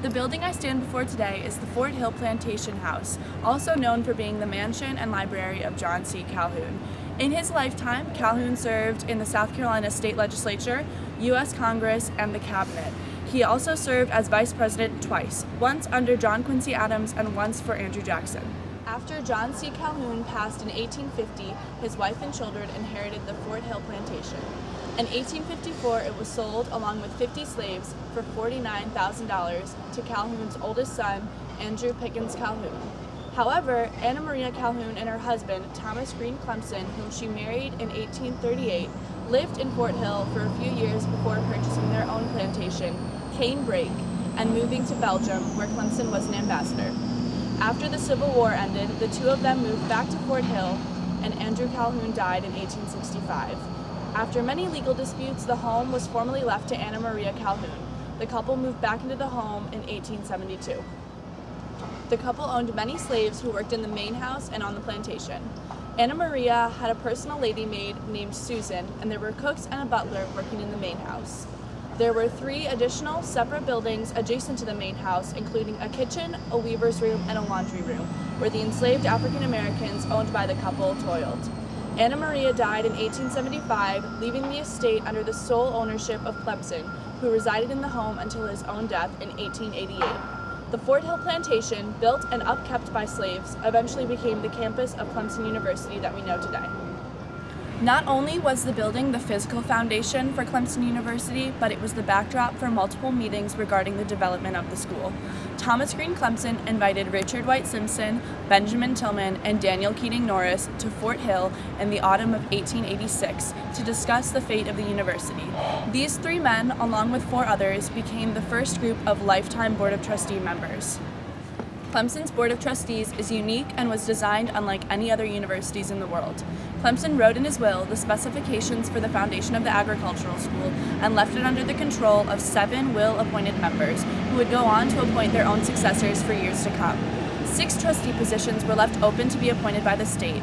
The building I stand before today is the Fort Hill Plantation House, also known for being the mansion and library of John C. Calhoun. In his lifetime, Calhoun served in the South Carolina State Legislature, U.S. Congress, and the Cabinet. He also served as vice president twice, once under John Quincy Adams and once for Andrew Jackson. After John C. Calhoun passed in 1850, his wife and children inherited the Fort Hill Plantation. In 1854, it was sold along with 50 slaves for $49,000 to Calhoun's oldest son, Andrew Pickens Calhoun. However, Anna Maria Calhoun and her husband, Thomas Green Clemson, whom she married in 1838, lived in Fort Hill for a few years before purchasing their own plantation, Cane Brake, and moving to Belgium, where Clemson was an ambassador. After the Civil War ended, the two of them moved back to Fort Hill, and Andrew Calhoun died in 1865. After many legal disputes, the home was formally left to Anna Maria Calhoun. The couple moved back into the home in 1872. The couple owned many slaves who worked in the main house and on the plantation. Anna Maria had a personal lady maid named Susan, and there were cooks and a butler working in the main house. There were 3 additional separate buildings adjacent to the main house, including a kitchen, a weaver's room, and a laundry room, where the enslaved African Americans owned by the couple toiled. Anna Maria died in 1875, leaving the estate under the sole ownership of Clemson, who resided in the home until his own death in 1888. The Fort Hill Plantation, built and upkept by slaves, eventually became the campus of Clemson University that we know today. Not only was the building the physical foundation for Clemson University, but it was the backdrop for multiple meetings regarding the development of the school. Thomas Green Clemson invited Richard White Simpson, Benjamin Tillman, and Daniel Keating Norris to Fort Hill in the autumn of 1886 to discuss the fate of the university. These 3 men, along with 4 others, became the first group of lifetime Board of Trustee members. Clemson's Board of Trustees is unique and was designed unlike any other universities in the world. Clemson wrote in his will the specifications for the foundation of the agricultural school and left it under the control of 7 will-appointed members who would go on to appoint their own successors for years to come. 6 trustee positions were left open to be appointed by the state.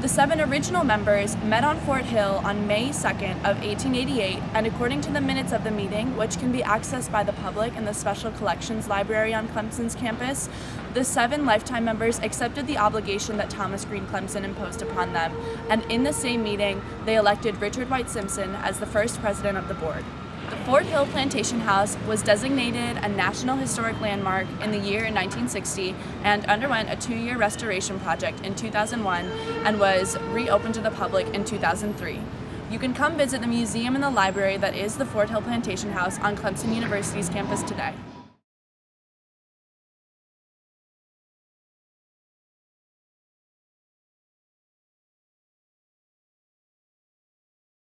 The 7 original members met on Fort Hill on May 2nd of 1888, and according to the minutes of the meeting, which can be accessed by the public in the Special Collections Library on Clemson's campus, the 7 lifetime members accepted the obligation that Thomas Green Clemson imposed upon them, and in the same meeting, they elected Richard White Simpson as the first president of the board. The Fort Hill Plantation House was designated a National Historic Landmark in the year 1960 and underwent a 2-year restoration project in 2001 and was reopened to the public in 2003. You can come visit the museum and the library that is the Fort Hill Plantation House on Clemson University's campus today.